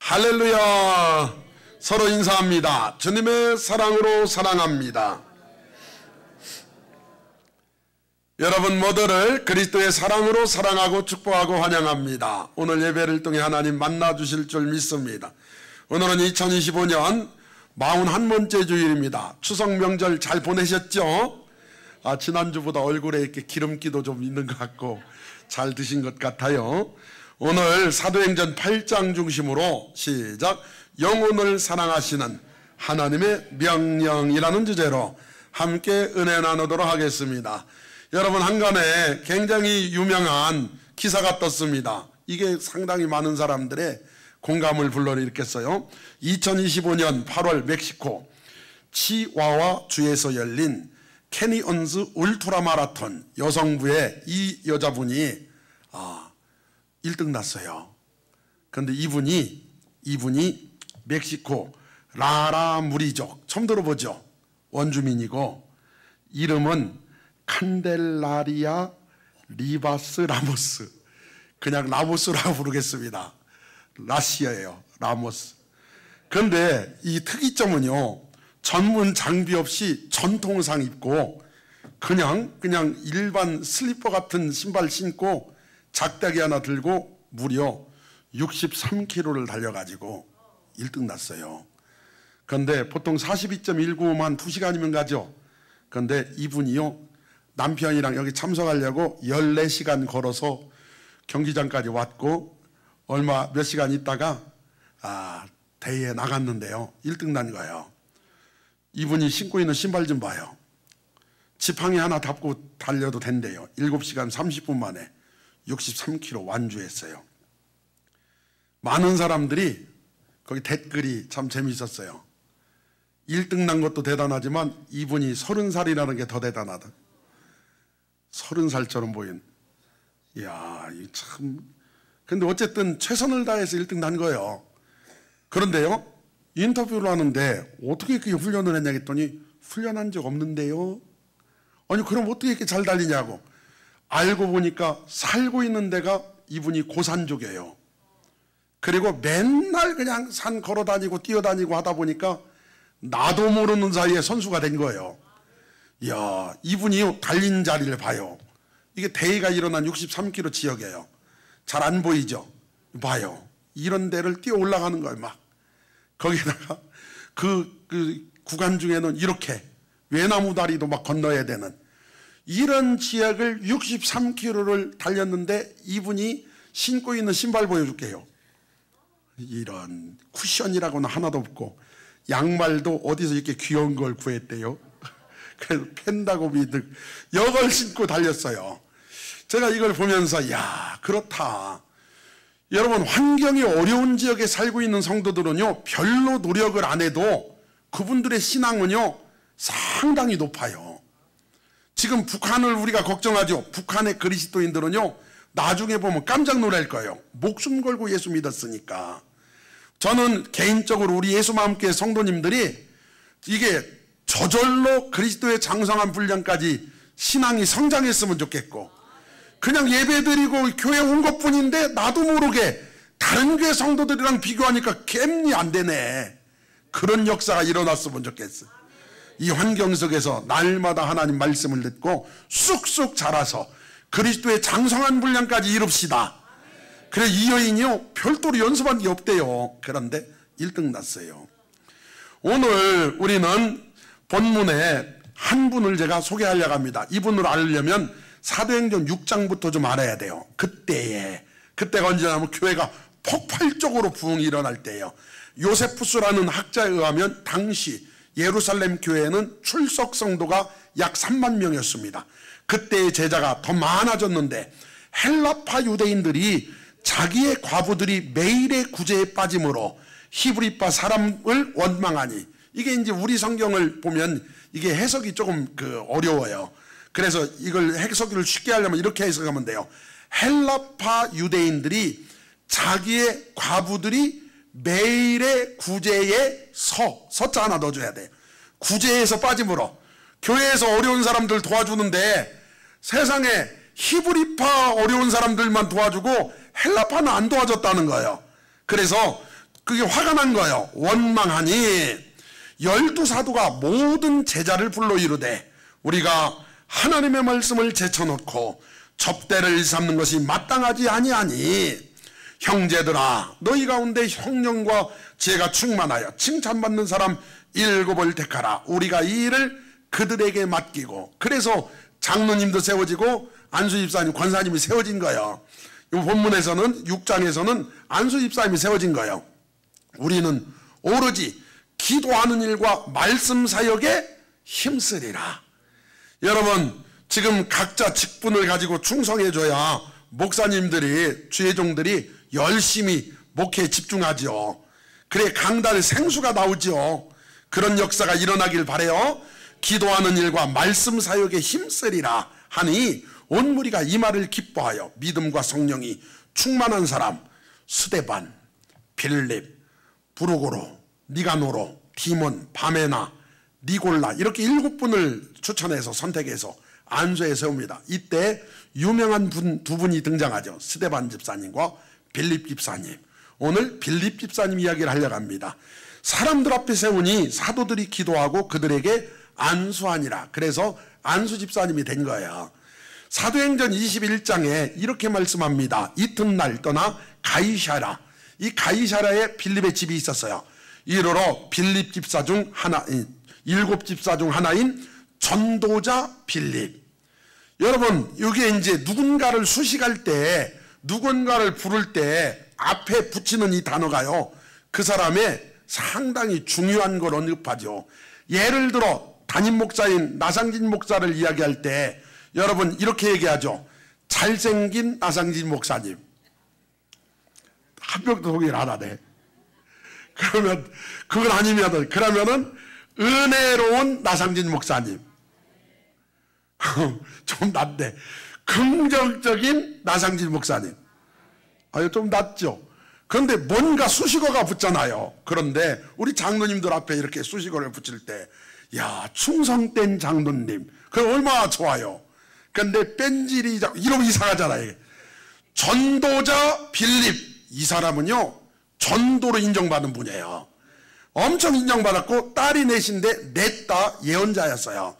할렐루야. 서로 인사합니다. 주님의 사랑으로 사랑합니다. 여러분 모두를 그리스도의 사랑으로 사랑하고 축복하고 환영합니다. 오늘 예배를 통해 하나님 만나 주실 줄 믿습니다. 오늘은 2025년 41번째 주일입니다. 추석 명절 잘 보내셨죠? 지난주보다 얼굴에 이렇게 기름기도 좀 있는 것 같고 잘 드신 것 같아요. 오늘 사도행전 8장 중심으로 시작, 영혼을 사랑하시는 하나님의 명령이라는 주제로 함께 은혜 나누도록 하겠습니다. 여러분, 한간에 굉장히 유명한 기사가 떴습니다. 이게 상당히 많은 사람들의 공감을 불러일으켰어요. 2025년 8월 멕시코 치와와 주에서 열린 캐니언즈 울트라 마라톤 여성부의 이 여자분이 1등 났어요. 그런데 이분이 멕시코 라라무리족, 처음 들어보죠? 원주민이고 이름은 칸델라리아 리바스 라모스, 그냥 라모스라고 부르겠습니다. 라시아예요, 라모스. 그런데 이 특이점은요, 전문 장비 없이 전통의상 입고 그냥 일반 슬리퍼 같은 신발 신고 작대기 하나 들고 무려 63km를 달려가지고 1등 났어요. 그런데 보통 42.195만 2시간이면 가죠. 그런데 이분이요, 남편이랑 여기 참석하려고 14시간 걸어서 경기장까지 왔고 몇 시간 있다가 대회에 나갔는데요, 1등 난 거예요. 이분이 신고 있는 신발 좀 봐요. 지팡이 하나 닫고 달려도 된대요. 7시간 30분 만에 63km 완주했어요. 많은 사람들이 거기 댓글이 참 재미있었어요. 1등 난 것도 대단하지만 이분이 30살이라는 게 더 대단하다. 30살처럼 보인. 이야, 이 참. 근데 어쨌든 최선을 다해서 1등 난 거예요. 그런데요, 인터뷰를 하는데 어떻게 이렇게 훈련을 했냐 했더니 훈련한 적 없는데요. 아니, 그럼 어떻게 이렇게 잘 달리냐고. 알고 보니까 살고 있는 데가 이분이 고산족이에요. 그리고 맨날 그냥 산 걸어 다니고 뛰어다니고 하다 보니까 나도 모르는 사이에 선수가 된 거예요. 이야, 이분이 달린 자리를 봐요. 이게 대회가 일어난 63km 지역이에요. 잘 안 보이죠? 봐요. 이런 데를 뛰어 올라가는 거예요. 막 거기다가 그 구간 중에는 이렇게 외나무 다리도 막 건너야 되는 이런 지역을 63km를 달렸는데 이분이 신고 있는 신발 보여줄게요. 이런 쿠션이라고는 하나도 없고 양말도 어디서 이렇게 귀여운 걸 구했대요. 그래서 펜다고비 이걸 신고 달렸어요. 제가 이걸 보면서 야, 그렇다. 여러분, 환경이 어려운 지역에 살고 있는 성도들은요, 별로 노력을 안 해도 그분들의 신앙은요 상당히 높아요. 지금 북한을 우리가 걱정하죠. 북한의 그리스도인들은요, 나중에 보면 깜짝 놀랄 거예요. 목숨 걸고 예수 믿었으니까. 저는 개인적으로 우리 예수마음교회 성도님들이 이게 저절로 그리스도의 장성한 분량까지 신앙이 성장했으면 좋겠고, 그냥 예배드리고 교회 온 것뿐인데 나도 모르게 다른 교회 성도들이랑 비교하니까 갭이 안 되네. 그런 역사가 일어났으면 좋겠어. 이 환경 속에서 날마다 하나님 말씀을 듣고 쑥쑥 자라서 그리스도의 장성한 분량까지 이룹시다. 그래, 이 여인이요, 별도로 연습한 게 없대요. 그런데 1등 났어요. 오늘 우리는 본문에 한 분을 제가 소개하려고 합니다. 이분을 알려면 사도행전 6장부터 좀 알아야 돼요. 그때가 언제냐면 교회가 폭발적으로 부흥이 일어날 때예요. 요세푸스라는 학자에 의하면 당시 예루살렘 교회에는 출석 성도가 약 3만 명이었습니다. 그때의 제자가 더 많아졌는데 헬라파 유대인들이 자기의 과부들이 매일의 구제에 빠짐으로 히브리파 사람을 원망하니 이게 이제 우리 성경을 보면 이게 해석이 조금 어려워요. 그래서 이걸 해석을 쉽게 하려면 이렇게 해석하면 돼요. 헬라파 유대인들이 자기의 과부들이 매일의 구제에 서자 하나 넣어줘야 돼. 구제에서 빠짐으로 교회에서 어려운 사람들 도와주는데 세상에 히브리파 어려운 사람들만 도와주고 헬라파는 안 도와줬다는 거예요. 그래서 그게 화가 난 거예요. 원망하니 12사도가 모든 제자를 불러 이르되 우리가 하나님의 말씀을 제쳐놓고 접대를 삼는 것이 마땅하지 아니하니 형제들아 너희 가운데 형령과 지혜가 충만하여 칭찬받는 사람 7을 택하라. 우리가 이 일을 그들에게 맡기고, 그래서 장로님도 세워지고 안수 집사님 권사님이 세워진 거예요. 이 본문에서는 6장에서는 안수 집사님이 세워진 거예요. 우리는 오로지 기도하는 일과 말씀 사역에 힘쓰리라. 여러분 지금 각자 직분을 가지고 충성해줘야 목사님들이 주의 종들이 열심히 목회에 집중하죠. 그래 강단에 생수가 나오죠. 그런 역사가 일어나길 바라요. 기도하는 일과 말씀 사역에 힘쓰리라 하니 온 무리가 이 말을 기뻐하여 믿음과 성령이 충만한 사람 스데반, 빌립, 브루고로, 니가노로, 디몬, 바메나, 니골라 이렇게 7분을 추천해서 선택해서 안수에 세웁니다. 이때 유명한 두 분이 등장하죠. 스데반 집사님과 빌립 집사님. 오늘 빌립 집사님 이야기를 하려고 합니다. 사람들 앞에 세우니 사도들이 기도하고 그들에게 안수하니라. 그래서 안수 집사님이 된 거예요. 사도행전 21장에 이렇게 말씀합니다. 이튿날 떠나 가이사라. 이 가이사라에 빌립의 집이 있었어요. 이르러 빌립 집사 중 하나, 7집사 중 하나인 전도자 빌립. 여러분 여기에 이제 누군가를 수식할 때, 누군가를 부를 때 앞에 붙이는 이 단어가요, 그 사람의 상당히 중요한 걸 언급하죠. 예를 들어 담임 목사인 나상진 목사를 이야기할 때 여러분 이렇게 얘기하죠. 잘생긴 나상진 목사님. 한 명도 소개를 안 하네. 그러면 그건 아니면 그러면은 은혜로운 나상진 목사님. 좀 낫네. 긍정적인 나상진 목사님. 아유 좀 낫죠. 그런데 뭔가 수식어가 붙잖아요. 그런데 우리 장로님들 앞에 이렇게 수식어를 붙일 때, 야 충성된 장로님, 그럼 얼마나 좋아요. 그런데 뺀질이 이러면 이상하잖아요. 전도자 빌립, 이 사람은요 전도로 인정받은 분이에요. 엄청 인정받았고 딸이 넷인데 넷 다 예언자였어요.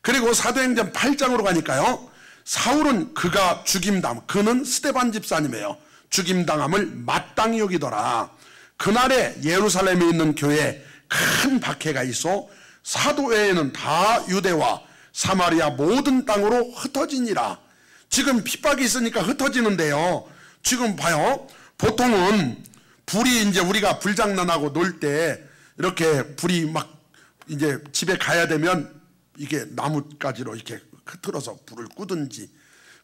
그리고 사도행전 8장으로 가니까요, 사울은 그가 죽임당, 그는 스데반 집사님이에요. 죽임당함을 마땅히 여기더라. 그날에 예루살렘에 있는 교회에 큰 박해가 있어 사도 외에는 다 유대와 사마리아 모든 땅으로 흩어지니라. 지금 핍박이 있으니까 흩어지는데요, 지금 봐요. 보통은 불이 이제 우리가 불장난하고 놀 때 이렇게 불이 막 이제 집에 가야 되면 이게 나뭇가지로 이렇게 흐트러서 불을 끄든지,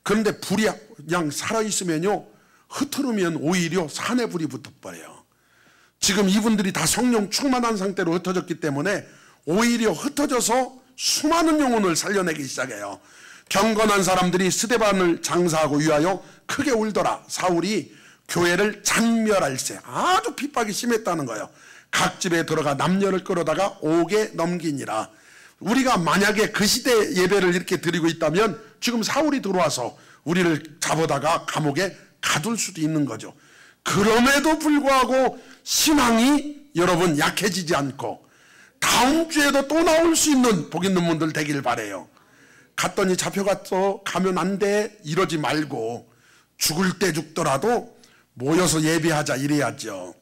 그런데 불이 그냥 살아있으면요 흐트르면 오히려 산에 불이 붙어버려요. 지금 이분들이 다 성령 충만한 상태로 흩어졌기 때문에 오히려 흩어져서 수많은 영혼을 살려내기 시작해요. 경건한 사람들이 스데반을 장사하고 위하여 크게 울더라. 사울이 교회를 잔멸할세. 아주 핍박이 심했다는 거예요. 각 집에 들어가 남녀를 끌어다가 옥에 넘기니라. 우리가 만약에 그 시대 예배를 이렇게 드리고 있다면 지금 사울이 들어와서 우리를 잡아다가 감옥에 가둘 수도 있는 거죠. 그럼에도 불구하고 신앙이 여러분 약해지지 않고 다음 주에도 또 나올 수 있는 복 있는 분들 되길 바래요. 갔더니 잡혀갔어, 가면 안 돼, 이러지 말고 죽을 때 죽더라도 모여서 예배하자 이래야죠.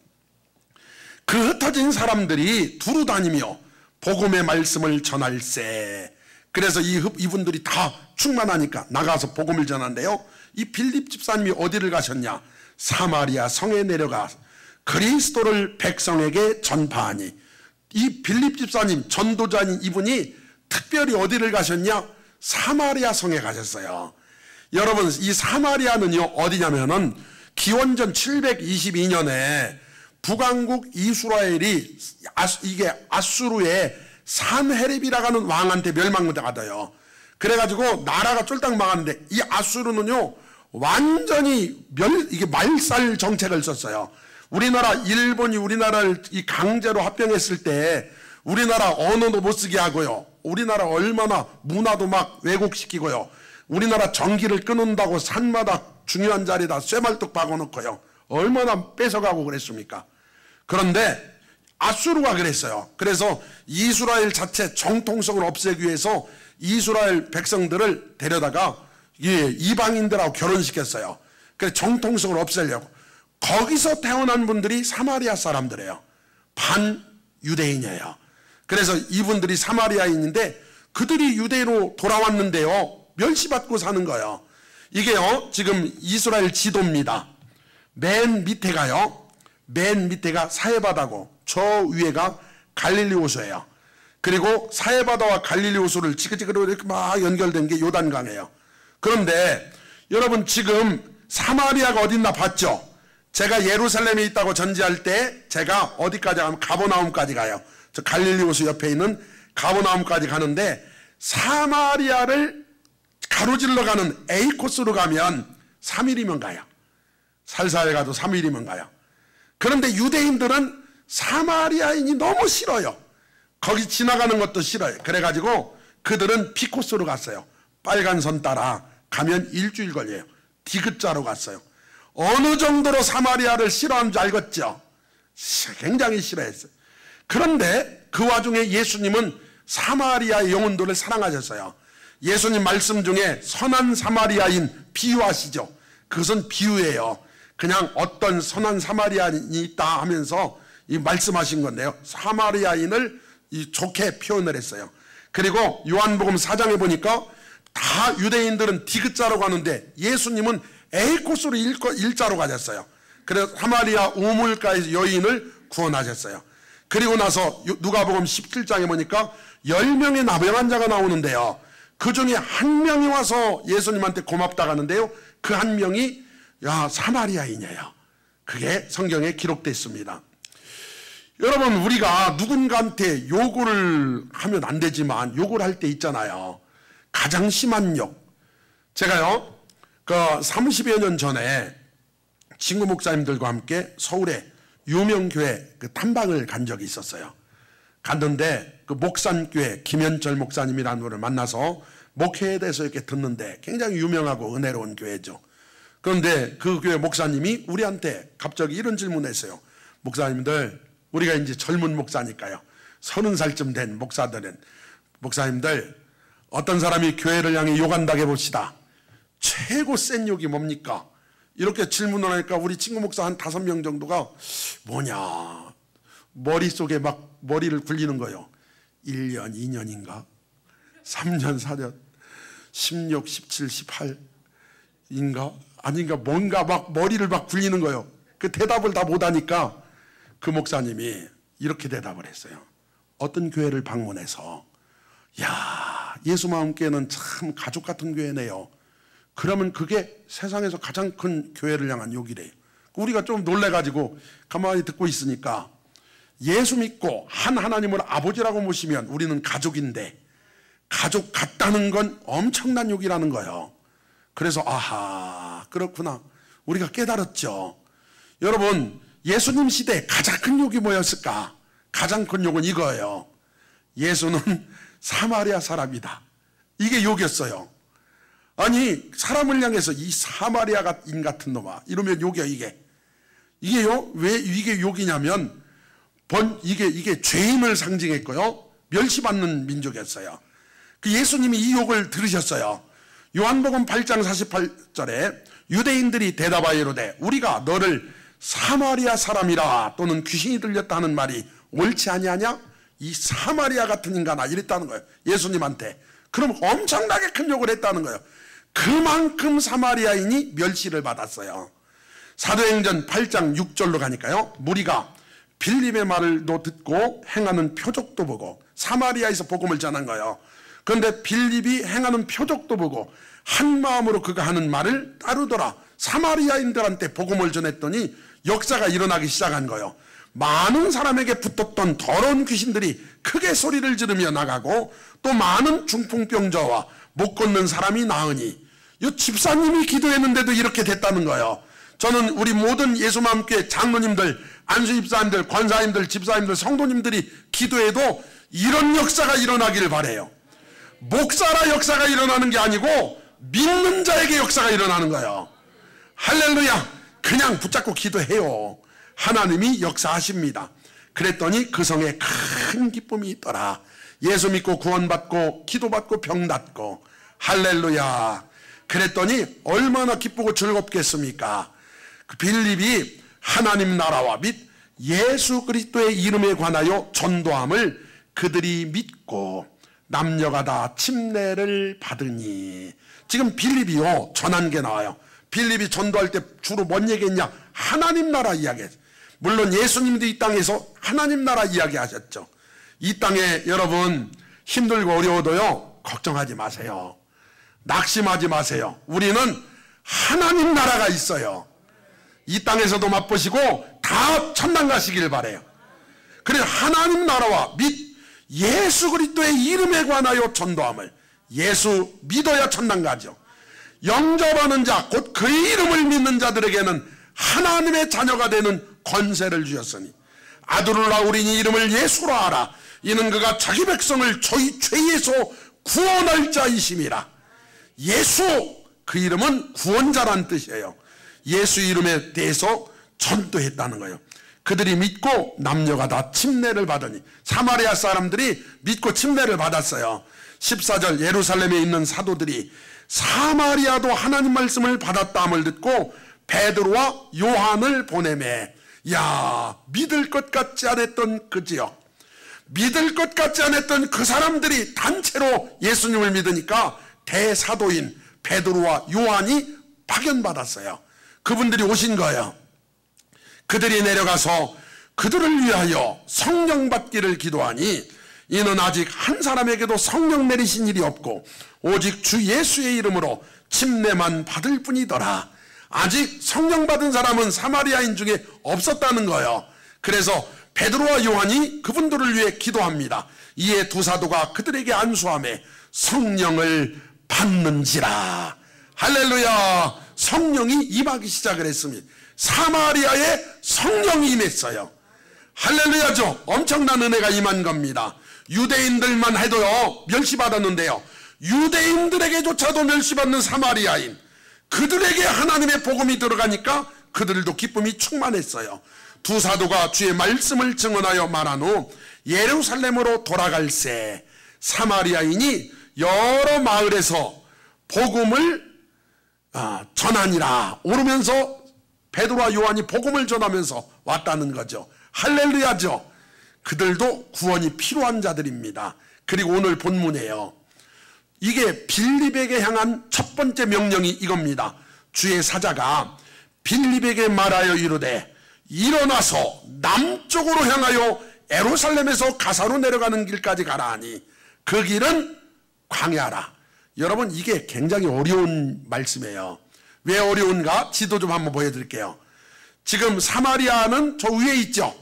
그 흩어진 사람들이 두루 다니며 복음의 말씀을 전할세. 그래서 이분들이 다 충만하니까 나가서 복음을 전한대요. 이 빌립 집사님이 어디를 가셨냐? 사마리아 성에 내려가 그리스도를 백성에게 전파하니. 이 빌립 집사님, 전도자인 이분이 특별히 어디를 가셨냐? 사마리아 성에 가셨어요. 여러분 이 사마리아는요 어디냐면은 기원전 722년에 북왕국 이스라엘이 이게 아수르의 산헤립이라고 하는 왕한테 멸망당하대요. 그래가지고 나라가 쫄딱 망하는데 이 아수르는요 완전히 이게 말살 정책을 썼어요. 우리나라 일본이 우리나라를 이 강제로 합병했을 때 우리나라 언어도 못 쓰게 하고요. 우리나라 얼마나 문화도 막 왜곡시키고요. 우리나라 전기를 끊는다고 산마다 중요한 자리에다 쇠말뚝 박아놓고요. 얼마나 뺏어가고 그랬습니까? 그런데 아수르가 그랬어요. 그래서 이스라엘 자체 정통성을 없애기 위해서 이스라엘 백성들을 데려다가 이방인들하고 결혼시켰어요. 그래서 정통성을 없애려고. 거기서 태어난 분들이 사마리아 사람들이에요. 반유대인이에요. 그래서 이분들이 사마리아인인데 그들이 유대로 돌아왔는데요. 멸시받고 사는 거예요. 이게요 지금 이스라엘 지도입니다. 맨 밑에가요. 맨 밑에가 사해바다고 저 위에가 갈릴리 호수예요. 그리고 사해바다와 갈릴리 호수를 지그지그로 이렇게 막 연결된 게 요단강이에요. 그런데 여러분 지금 사마리아가 어딨나 봤죠? 제가 예루살렘에 있다고 전지할 때 제가 어디까지 가면 가버나움까지 가요. 저 갈릴리 호수 옆에 있는 가버나움까지 가는데 사마리아를 가로질러 가는 A 코스로 가면 3일이면 가요. 살살 가도 3일이면 가요. 그런데 유대인들은 사마리아인이 너무 싫어요. 거기 지나가는 것도 싫어요. 그래가지고 그들은 B 코스로 갔어요. 빨간 선 따라 가면 일주일 걸려요. 디귿자로 갔어요. 어느 정도로 사마리아를 싫어하는 줄 알겠죠? 굉장히 싫어했어요. 그런데 그 와중에 예수님은 사마리아의 영혼들을 사랑하셨어요. 예수님 말씀 중에 선한 사마리아인 비유하시죠. 그것은 비유예요. 그냥 어떤 선한 사마리아인이 있다 하면서 이 말씀하신 건데요. 사마리아인을 좋게 표현을 했어요. 그리고 요한복음 4장에 보니까 다 유대인들은 디귿자로 가는데 예수님은 A 코스로 일자로 가셨어요. 그래서 사마리아 우물가에서 여인을 구원하셨어요. 그리고 나서 누가복음 17장에 보니까 10명의 나병 환자가 나오는데요. 그 중에 한 명이 와서 예수님한테 고맙다고 하는데요. 그 한 명이 사마리아인이에요. 그게 성경에 기록됐습니다. 여러분 우리가 누군가한테 욕을 하면 안 되지만 욕을 할 때 있잖아요. 가장 심한 욕. 제가요 30여 년 전에 친구 목사님들과 함께 서울에 유명 교회 그 탐방을 간 적이 있었어요. 갔는데 그 목산교회 김현철 목사님이라는 분을 만나서 목회에 대해서 이렇게 듣는데 굉장히 유명하고 은혜로운 교회죠. 그런데 그 교회 목사님이 우리한테 갑자기 이런 질문을 했어요. 목사님들, 우리가 이제 젊은 목사니까요. 30살쯤 된 목사님들 어떤 사람이 교회를 향해 욕한다고 해봅시다. 최고 센 욕이 뭡니까? 이렇게 질문을 하니까 우리 친구 목사 한 5명 정도가 뭐냐 머릿속에 막 머리를 굴리는 거예요. 1년 2년인가 3년 4년 16 17 18인가 아닌가 뭔가 막 머리를 막 굴리는 거예요. 그 대답을 다 못하니까 그 목사님이 이렇게 대답을 했어요. 어떤 교회를 방문해서 야 예수마음교회는 참 가족 같은 교회네요. 그러면 그게 세상에서 가장 큰 교회를 향한 욕이래요. 우리가 좀 놀래가지고 가만히 듣고 있으니까 예수 믿고 한 하나님을 아버지라고 모시면 우리는 가족인데 가족 같다는 건 엄청난 욕이라는 거예요. 그래서 아하 그렇구나 우리가 깨달았죠. 여러분 예수님 시대에 가장 큰 욕이 뭐였을까? 가장 큰 욕은 이거예요. 예수는 사마리아 사람이다. 이게 욕이었어요. 아니 사람을 향해서 이 사마리아인 같은 놈아 이러면 욕이야. 이게요 왜 이게 욕이냐면 이게 죄인을 상징했고요 멸시받는 민족이었어요. 그 예수님이 이 욕을 들으셨어요. 요한복음 8장 48절에 유대인들이 대답하여 이르되 우리가 너를 사마리아 사람이라 또는 귀신이 들렸다 하는 말이 옳지 아니하냐? 이 사마리아 같은 인간아 이랬다는 거예요. 예수님한테. 그럼 엄청나게 큰 욕을 했다는 거예요. 그만큼 사마리아인이 멸시를 받았어요. 사도행전 8장 6절로 가니까요. 무리가 빌립의 말을도 듣고 행하는 표적도 보고 사마리아에서 복음을 전한 거예요. 그런데 빌립이 행하는 표적도 보고 한 마음으로 그가 하는 말을 따르더라. 사마리아인들한테 복음을 전했더니 역사가 일어나기 시작한 거예요. 많은 사람에게 붙었던 더러운 귀신들이 크게 소리를 지르며 나가고 또 많은 중풍병자와 못 걷는 사람이 나으니, 이 집사님이 기도했는데도 이렇게 됐다는 거예요. 저는 우리 모든 예수마음교회 장로님들, 안수집사님들, 권사님들, 집사님들, 성도님들이 기도해도 이런 역사가 일어나기를 바라요. 목사라 역사가 일어나는 게 아니고 믿는 자에게 역사가 일어나는 거예요. 할렐루야. 그냥 붙잡고 기도해요. 하나님이 역사하십니다. 그랬더니 그 성에 큰 기쁨이 있더라. 예수 믿고 구원받고 기도받고 병 낫고. 할렐루야. 그랬더니 얼마나 기쁘고 즐겁겠습니까? 그 빌립이 하나님 나라와 및 예수 그리스도의 이름에 관하여 전도함을 그들이 믿고 남녀가 다 침례를 받으니. 지금 빌립이요 전한 게 나와요. 빌립이 전도할 때 주로 뭔 얘기했냐? 하나님 나라 이야기했어요. 물론 예수님도 이 땅에서 하나님 나라 이야기하셨죠. 이 땅에 여러분 힘들고 어려워도요 걱정하지 마세요. 낙심하지 마세요. 우리는 하나님 나라가 있어요. 이 땅에서도 맛보시고 다 천당 가시길 바라요. 그래서 하나님 나라와 및 예수 그리스도의 이름에 관하여 전도함을, 예수 믿어야 천당 가죠. 영접하는 자, 곧 그의 이름을 믿는 자들에게는 하나님의 자녀가 되는 권세를 주셨으니 아들을 낳으리니 이름을 예수로 하라. 이는 그가 자기 백성을 저희 죄에서 구원할 자이심이라. 예수, 그 이름은 구원자란 뜻이에요. 예수 이름에 대해서 전도했다는 거예요. 그들이 믿고 남녀가 다 침례를 받으니, 사마리아 사람들이 믿고 침례를 받았어요. 14절 예루살렘에 있는 사도들이 사마리아도 하나님 말씀을 받았다함을 듣고 베드로와 요한을 보내매. 야, 믿을 것 같지 않았던 그 지역, 믿을 것 같지 않았던 그 사람들이 단체로 예수님을 믿으니까 대사도인 베드로와 요한이 파견받았어요. 그분들이 오신 거예요. 그들이 내려가서 그들을 위하여 성령 받기를 기도하니, 이는 아직 한 사람에게도 성령 내리신 일이 없고 오직 주 예수의 이름으로 침례만 받을 뿐이더라. 아직 성령 받은 사람은 사마리아인 중에 없었다는 거예요. 그래서 베드로와 요한이 그분들을 위해 기도합니다. 이에 두 사도가 그들에게 안수하매 성령을 받는지라. 할렐루야. 성령이 임하기 시작을 했습니다. 사마리아에 성령이 임했어요. 할렐루야죠. 엄청난 은혜가 임한 겁니다. 유대인들만 해도요 멸시받았는데요, 유대인들에게조차도 멸시받는 사마리아인, 그들에게 하나님의 복음이 들어가니까 그들도 기쁨이 충만했어요. 두 사도가 주의 말씀을 증언하여 말한 후 예루살렘으로 돌아갈새 사마리아인이 여러 마을에서 복음을 전하니라. 오르면서 베드로와 요한이 복음을 전하면서 왔다는 거죠. 할렐루야죠. 그들도 구원이 필요한 자들입니다. 그리고 오늘 본문이에요. 이게 빌립에게 향한 첫 번째 명령이 이겁니다. 주의 사자가 빌립에게 말하여 이르되 일어나서 남쪽으로 향하여 예루살렘에서 가사로 내려가는 길까지 가라 하니 그 길은 광야라. 여러분, 이게 굉장히 어려운 말씀이에요. 왜 어려운가? 지도 좀 한번 보여드릴게요. 지금 사마리아는 저 위에 있죠.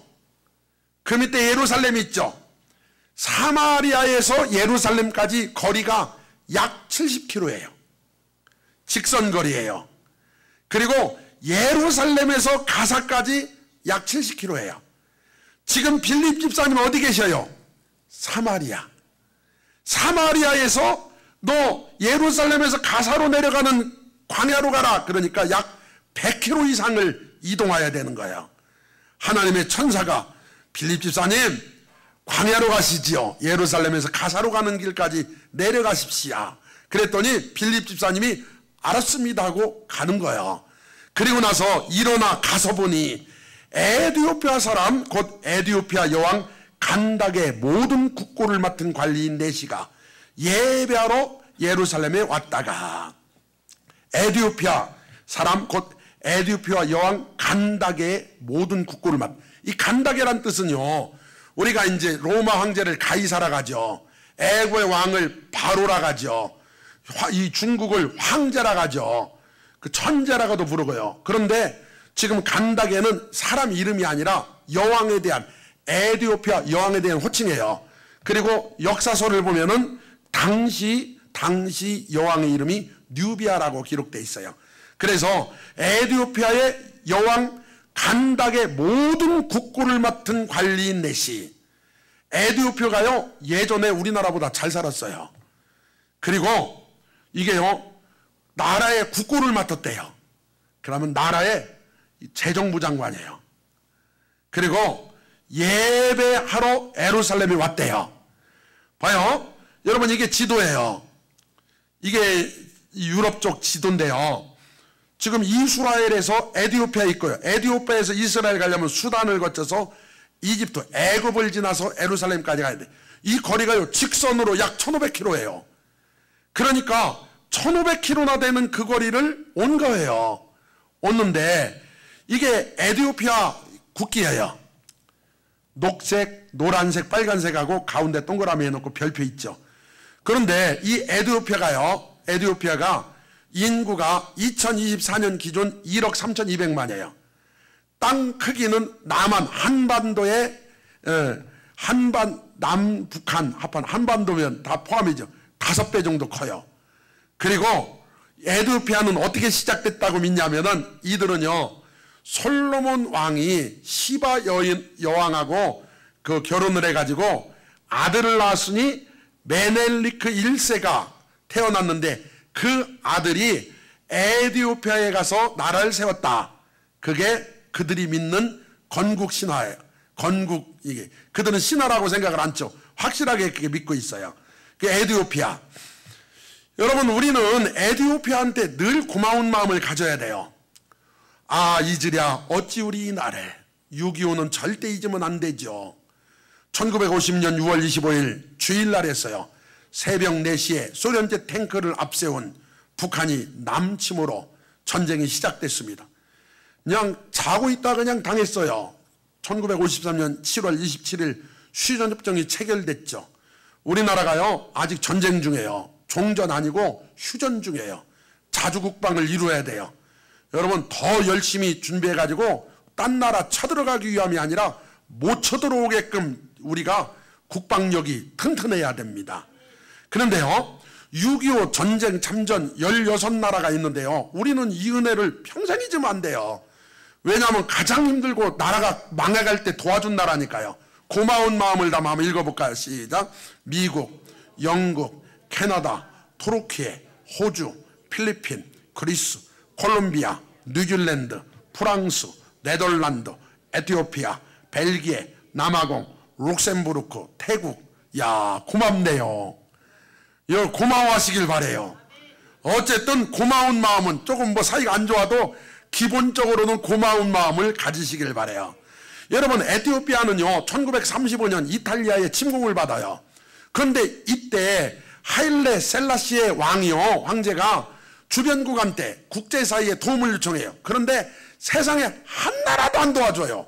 그 밑에 예루살렘이 있죠. 사마리아에서 예루살렘까지 거리가 약 70km예요. 직선거리예요. 그리고 예루살렘에서 가사까지 약 70km예요. 지금 빌립 집사님 어디 계셔요? 사마리아. 사마리아에서 너 예루살렘에서 가사로 내려가는 광야로 가라. 그러니까 약 100km 이상을 이동해야 되는 거예요. 하나님의 천사가 빌립 집사님 광야로 가시지요. 예루살렘에서 가사로 가는 길까지 내려가십시오. 그랬더니 빌립 집사님이 알았습니다 하고 가는 거예요. 그리고 나서 일어나 가서 보니 에디오피아 사람 곧 에디오피아 여왕 간닥의 모든 국고를 맡은 관리인 네시가 예배하러 예루살렘에 왔다가, 에디오피아 사람 곧 에디오피아 여왕 간닥의 모든 국고를 맡은, 이 간닥이란 뜻은요, 우리가 이제 로마 황제를 가이사라 가죠. 애고의 왕을 바로라 가죠. 이 중국을 황제라 가죠. 그 천재라고도 부르고요. 그런데 지금 간닥에는 사람 이름이 아니라 여왕에 대한, 에티오피아 여왕에 대한 호칭이에요. 그리고 역사서를 보면은 당시 여왕의 이름이 누비아라고 기록되어 있어요. 그래서 에티오피아의 여왕 간닥의 모든 국고를 맡은 관리인 넷이, 에티오피아가요 예전에 우리나라보다 잘 살았어요. 그리고 이게요 나라의 국고를 맡았대요. 그러면 나라의 재정부 장관이에요. 그리고 예배하러 예루살렘에 왔대요. 봐요, 여러분, 이게 지도예요. 이게 유럽 쪽 지도인데요. 지금 이스라엘에서 에티오피아에 있고요. 에티오피아에서 이스라엘 가려면 수단을 거쳐서 이집트, 애굽을 지나서 예루살렘까지 가야 돼. 이 거리가요 직선으로 약 1500km예요. 그러니까 1500km나 되는 그 거리를 온 거예요. 왔는데 이게 에티오피아 국기예요. 녹색, 노란색, 빨간색하고 가운데 동그라미 해놓고 별표 있죠. 그런데 이 에티오피아가 인구가 2024년 기준 1억 3200만이에요. 땅 크기는 남한 한반도의 남북한 합한 한반도면 다 포함이죠. 5배 정도 커요. 그리고 에티오피아는 어떻게 시작됐다고 믿냐면은 이들은요 솔로몬 왕이 시바 여왕하고 그 결혼을 해가지고 아들을 낳았으니 메넬리크 1세가 태어났는데 그 아들이 에티오피아에 가서 나라를 세웠다. 그게 그들이 믿는 건국 신화예요. 이게 그들은 신화라고 생각을 않죠. 확실하게 그렇게 믿고 있어요. 그 에티오피아. 여러분, 우리는 에티오피아한테 늘 고마운 마음을 가져야 돼요. 아, 이즈랴 어찌 우리 이 나라를 6.25는 절대 잊으면 안 되죠. 1950년 6월 25일 주일날이었어요. 새벽 4시에 소련제 탱크를 앞세운 북한이 남침으로 전쟁이 시작됐습니다. 그냥 자고 있다 그냥 당했어요. 1953년 7월 27일 휴전협정이 체결됐죠. 우리나라가요 아직 전쟁 중이에요. 종전 아니고 휴전 중이에요. 자주국방을 이루어야 돼요. 여러분, 더 열심히 준비해가지고 딴 나라 쳐들어가기 위함이 아니라 못 쳐들어오게끔 우리가 국방력이 튼튼해야 됩니다. 그런데요 6.25 전쟁 참전 16나라가 있는데요 우리는 이 은혜를 평생 잊으면 안 돼요. 왜냐하면 가장 힘들고 나라가 망해갈 때 도와준 나라니까요. 고마운 마음을 담아 한번 읽어볼까요? 시작. 미국, 영국, 캐나다, 투르키예, 호주, 필리핀, 그리스, 콜롬비아, 뉴질랜드, 프랑스, 네덜란드, 에티오피아, 벨기에, 남아공, 룩셈부르크, 태국. 야, 고맙네요. 이거 고마워하시길 바래요. 어쨌든 고마운 마음은 조금 뭐 사이가 안 좋아도 기본적으로는 고마운 마음을 가지시길 바래요. 여러분, 에티오피아는요 1935년 이탈리아의 침공을 받아요. 그런데 이때 하일레 셀라시의 왕이요 황제가 주변 국한테 국제사회에 도움을 요청해요. 그런데 세상에 한 나라도 안 도와줘요.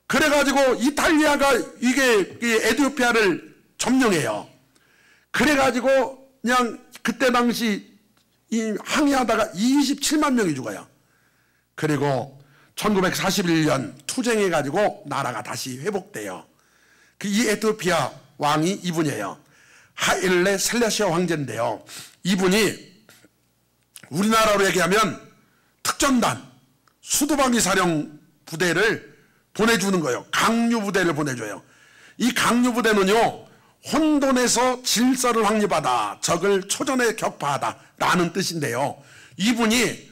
그래가지고 이탈리아가 이게 에티오피아를 점령해요. 그래가지고 그냥 그때 당시 이 항해하다가 27만 명이 죽어요. 그리고 1941년 투쟁해가지고 나라가 다시 회복돼요. 이 에티오피아 왕이 이분이에요. 하일레 셀라시아 황제인데요. 이분이 우리나라로 얘기하면 특전단 수도방위 사령 부대를 보내주는 거예요. 강류 부대를 보내줘요. 이 강류 부대는요 혼돈에서 질서를 확립하다, 적을 초전에 격파하다 라는 뜻인데요. 이분이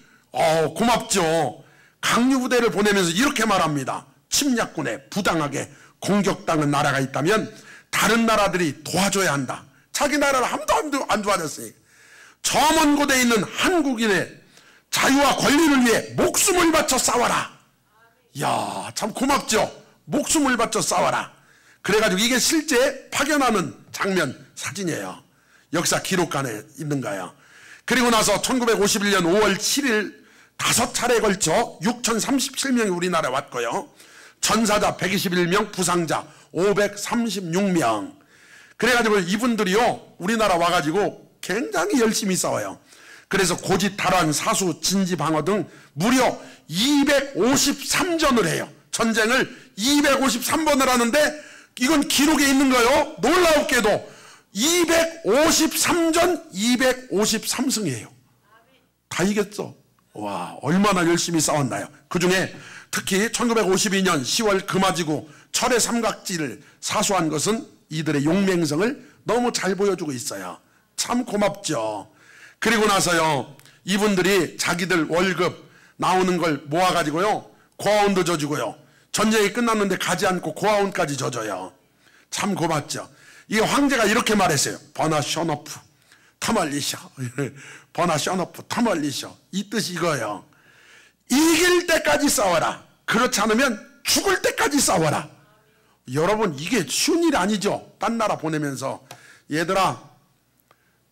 고맙죠. 강류 부대를 보내면서 이렇게 말합니다. 침략군에 부당하게 공격당한 나라가 있다면 다른 나라들이 도와줘야 한다. 자기 나라를 아무도 안 도와줬으니까. 저 먼 곳에 있는 한국인의 자유와 권리를 위해 목숨을 바쳐 싸워라. 이야, 참 고맙죠. 목숨을 바쳐 싸워라. 그래가지고 이게 실제 파견하는 장면 사진이에요. 역사 기록관에 있는 거예요. 그리고 나서 1951년 5월 7일 5차례에 걸쳐 6,037명이 우리나라에 왔고요. 전사자 121명, 부상자 536명. 그래가지고 이분들이요 우리나라 와가지고 굉장히 열심히 싸워요. 그래서 고지탈환, 사수, 진지, 방어 등 무려 253전을 해요. 전쟁을 253번을 하는데 이건 기록에 있는 거요. 놀라웠게도 253전 253승이에요. 다 이겼어. 와, 얼마나 열심히 싸웠나요. 그 중에 특히 1952년 10월 금화지구 철의 삼각지를 사수한 것은 이들의 용맹성을 너무 잘 보여주고 있어요. 참 고맙죠. 그리고 나서요, 이분들이 자기들 월급 나오는 걸 모아가지고요, 고아원도 져주고요, 전쟁이 끝났는데 가지 않고 고아원까지 져줘요. 참 고맙죠. 이게 황제가 이렇게 말했어요. 버나 셔너프 터멀리셔. 버나 셔너프 터멀리셔. 이 뜻이 이거예요. 이길 때까지 싸워라. 그렇지 않으면 죽을 때까지 싸워라. 여러분, 이게 쉬운 일이 아니죠. 딴 나라 보내면서 얘들아,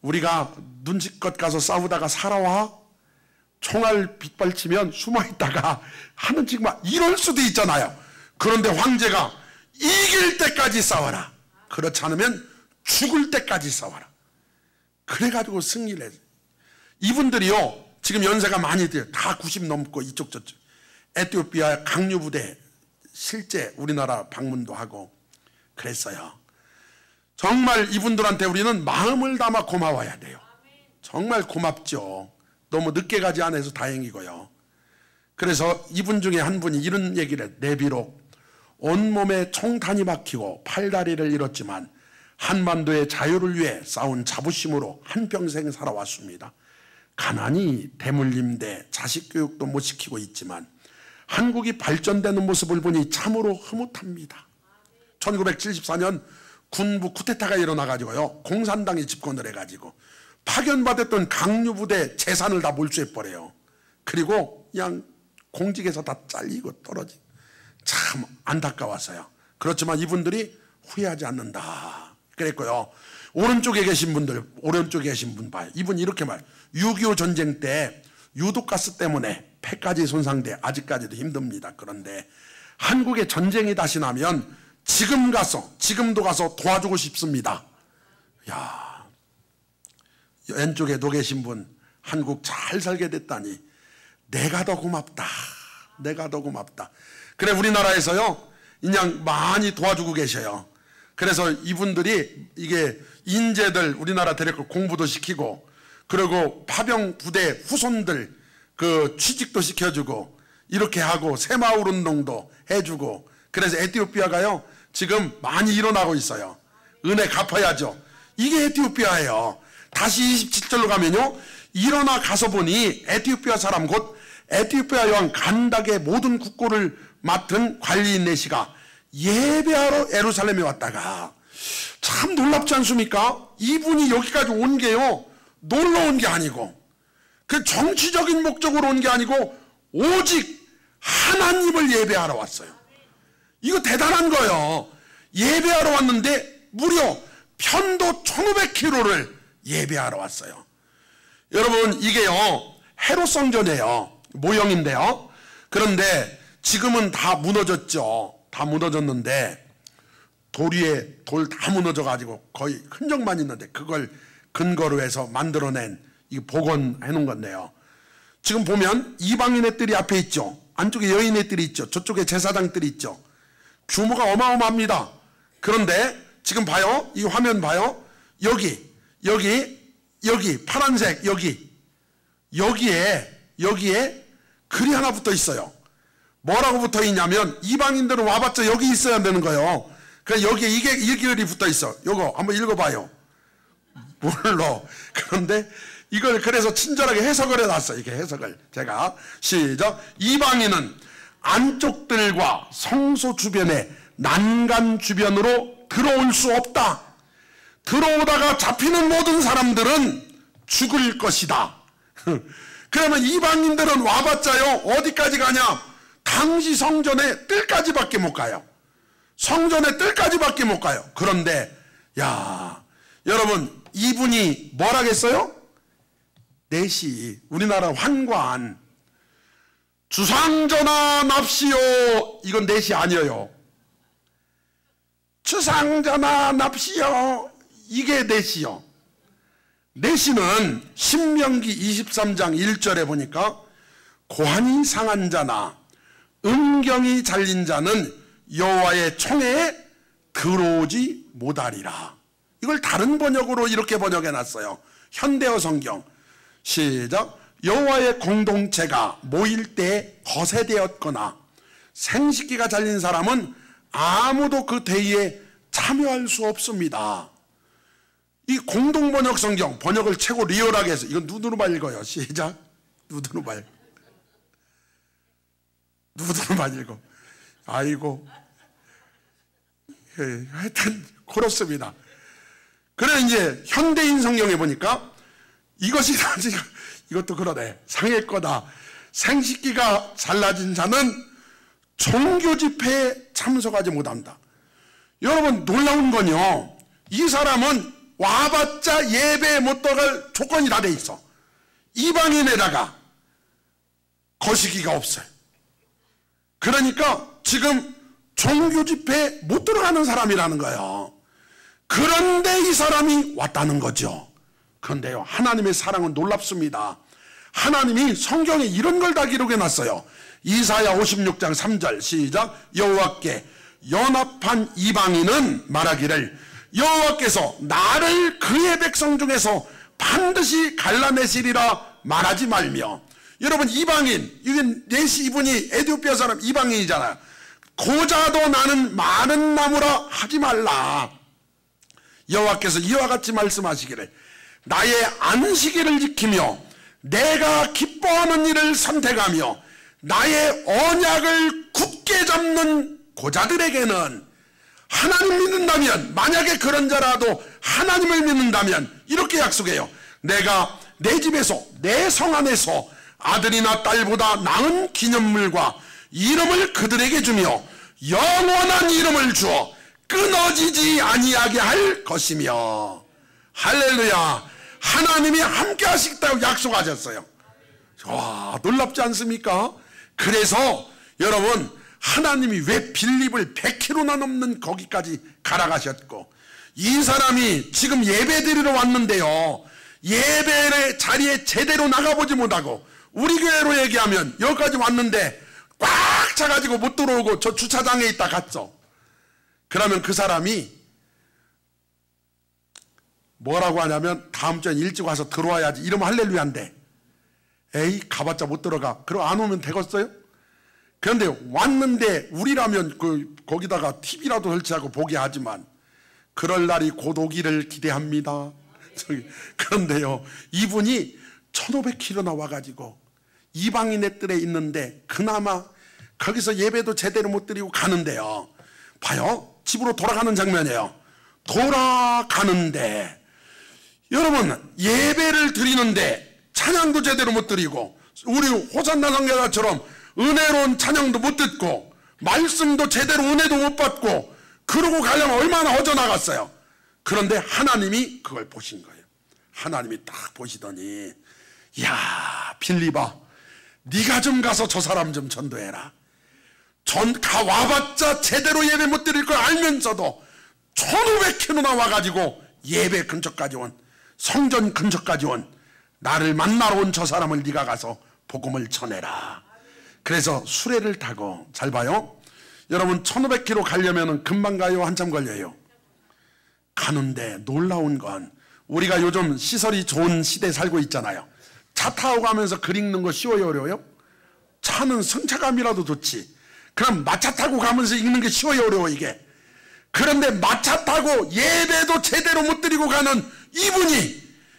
우리가 눈치껏 가서 싸우다가 살아와? 총알 빗발치면 숨어있다가 하는 정말 이럴 수도 있잖아요. 그런데 황제가 이길 때까지 싸워라. 그렇지 않으면 죽을 때까지 싸워라. 그래가지고 승리를 했어요. 이분들이요, 지금 연세가 많이 돼요. 다 90 넘고 이쪽 저쪽. 에티오피아 강류부대 실제 우리나라 방문도 하고 그랬어요. 정말 이분들한테 우리는 마음을 담아 고마워야 돼요. 정말 고맙죠. 너무 늦게 가지 않아서 다행이고요. 그래서 이분 중에 한 분이 이런 얘기를 해요. 내 비록 온몸에 총탄이 막히고 팔다리를 잃었지만 한반도의 자유를 위해 싸운 자부심으로 한평생 살아왔습니다. 가난이 대물림대 자식 교육도 못 시키고 있지만 한국이 발전되는 모습을 보니 참으로 흐뭇합니다. 1974년 군부 쿠데타가 일어나가지고요, 공산당이 집권을 해가지고 파견받았던 강류부대 재산을 다 몰수해버려요. 그리고 그냥 공직에서 다 잘리고 떨어지고 참 안타까웠어요. 그렇지만 이분들이 후회하지 않는다 그랬고요. 오른쪽에 계신 분들, 오른쪽에 계신 분 봐요. 이분 이렇게 말해요. 6.25 전쟁 때 유독가스 때문에 폐까지 손상돼 아직까지도 힘듭니다. 그런데 한국에 전쟁이 다시 나면 지금도 가서 도와주고 싶습니다. 야, 왼쪽에도 계신 분, 한국 잘 살게 됐다니 내가 더 고맙다. 내가 더 고맙다. 그래, 우리나라에서요 그냥 많이 도와주고 계셔요. 그래서 이분들이 이게 인재들 우리나라 데리고 공부도 시키고, 그리고 파병 부대 후손들 그 취직도 시켜주고 이렇게 하고 새마을 운동도 해주고, 그래서 에티오피아가요 지금 많이 일어나고 있어요. 은혜 갚아야죠. 이게 에티오피아예요. 다시 27절로 가면요, 일어나 가서 보니 에티오피아 사람 곧 에티오피아 여왕 간닥의 모든 국고를 맡은 관리인 내시가 예배하러 예루살렘에 왔다가, 참 놀랍지 않습니까? 이분이 여기까지 온 게요 놀러 온 게 아니고, 그 정치적인 목적으로 온 게 아니고 오직 하나님을 예배하러 왔어요. 이거 대단한 거예요. 예배하러 왔는데 무려 편도 1500km를 예배하러 왔어요. 여러분, 이게요 헤롯 성전이에요. 모형인데요. 그런데 지금은 다 무너졌죠. 다 무너졌는데 돌 위에 돌 다 무너져 가지고 거의 흔적만 있는데 그걸 근거로 해서 만들어낸, 이 복원해 놓은 건데요. 지금 보면 이방인의 뜰이 앞에 있죠. 안쪽에 여인의 뜰이 있죠. 저쪽에 제사장 뜰이 있죠. 규모가 어마어마합니다. 그런데 지금 봐요. 이 화면 봐요. 여기 파란색 여기에 글이 하나 붙어 있어요. 뭐라고 붙어 있냐면, 이방인들은 와봤자 여기 있어야 되는 거예요. 그래서 여기에 이 글이 붙어 있어. 요거 한번 읽어봐요. 몰라. 그런데 이걸 그래서 친절하게 해석을 해놨어요. 이게 해석을 제가 시작. 이방인은 안쪽들과 성소 주변의 난간 주변으로 들어올 수 없다. 들어오다가 잡히는 모든 사람들은 죽을 것이다. 그러면 이방인들은 와봤자요 어디까지 가냐? 당시 성전의 뜰까지밖에 못 가요. 성전의 뜰까지밖에 못 가요. 그런데 야, 여러분, 이분이 뭐라겠어요? 내시, 우리나라 환관, 주상전하 납시오. 이건 내시 아니에요. 주상전하 납시오. 이게 내시요. 내시는 신명기 23장 1절에 보니까 고환이 상한 자나 음경이 잘린 자는 여호와의 총회에 들어오지 못하리라. 이걸 다른 번역으로 이렇게 번역해 놨어요. 현대어 성경. 시작. 여호와의 공동체가 모일 때 거세되었거나 생식기가 잘린 사람은 아무도 그 대의에 참여할 수 없습니다. 이 공동번역 성경 번역을 최고 리얼하게 해서 이건 누누르바 읽어요. 시작. 누누르바 읽어. 아이고. 하여튼 그렇습니다. 그래 이제 현대인 성경에 보니까 이것이 이것도 그러네. 상할 거다. 생식기가 잘라진 자는 종교 집회에 참석하지 못한다. 여러분 놀라운 건요, 이 사람은 와봤자 예배에 못 들어갈 조건이 다 돼 있어. 이방인에다가 거시기가 없어요. 그러니까 지금 종교 집회에 못 들어가는 사람이라는 거예요. 그런데 이 사람이 왔다는 거죠. 그런데요, 하나님의 사랑은 놀랍습니다. 하나님이 성경에 이런 걸 다 기록해 놨어요. 이사야 56장 3절 시작. 여호와께 연합한 이방인은 말하기를 여호와께서 나를 그의 백성 중에서 반드시 갈라내시리라 말하지 말며. 여러분 이방인, 이건 내시 이분이 에티오피아 사람 이방인이잖아요. 고자도 나는 많은 나무라 하지 말라. 여호와께서 이와 같이 말씀하시기를 나의 안식일을 지키며 내가 기뻐하는 일을 선택하며 나의 언약을 굳게 잡는 고자들에게는, 하나님 믿는다면, 만약에 그런 자라도 하나님을 믿는다면 이렇게 약속해요. 내가 내 집에서 내 성 안에서 아들이나 딸보다 나은 기념물과 이름을 그들에게 주며 영원한 이름을 주어 끊어지지 아니하게 할 것이며. 할렐루야. 하나님이 함께 하시겠다고 약속하셨어요. 와, 놀랍지 않습니까? 그래서 여러분, 하나님이 왜 빌립을 100km나 넘는 거기까지 가라가셨고, 이 사람이 지금 예배 드리러 왔는데요, 예배의 자리에 제대로 나가보지 못하고, 우리 교회로 얘기하면 여기까지 왔는데 꽉 차가지고 못 들어오고 저 주차장에 있다 갔어. 그러면 그 사람이 뭐라고 하냐면 다음 주엔 일찍 와서 들어와야지, 이러면 할렐루야인데, 에이 가봤자 못 들어가. 그럼 안 오면 되겠어요? 그런데 왔는데 우리라면 거기다가 TV라도 설치하고 보게 하지만 그럴 날이 곧 오기를 기대합니다. 그런데요, 이분이 1500km나 와가지고 이방인의 뜰에 있는데 그나마 거기서 예배도 제대로 못 드리고 가는데요, 봐요, 집으로 돌아가는 장면이에요. 돌아가는데 여러분, 예배를 드리는데 찬양도 제대로 못 드리고, 우리 호산나 선교사처럼 은혜로운 찬양도 못 듣고 말씀도 제대로 은혜도 못 받고 그러고 가려면 얼마나 어져나갔어요. 그런데 하나님이 그걸 보신 거예요. 하나님이 딱 보시더니, 야 빌립아, 네가 좀 가서 저 사람 좀 전도해라. 와봤자 제대로 예배 못 드릴 걸 알면서도 1500km나 와가지고 예배 근처까지 온, 성전 근처까지 온, 나를 만나러 온 저 사람을 네가 가서 복음을 전해라. 그래서 수레를 타고, 잘 봐요, 여러분 1500km 가려면 금방 가요, 한참 걸려요? 가는데 놀라운 건, 우리가 요즘 시설이 좋은 시대에 살고 있잖아요. 차 타고 가면서 글 읽는 거 쉬워요, 어려워요? 차는 승차감이라도 좋지. 그럼 마차 타고 가면서 읽는 게 쉬워요, 어려워 이게? 그런데 마차 타고 예배도 제대로 못 드리고 가는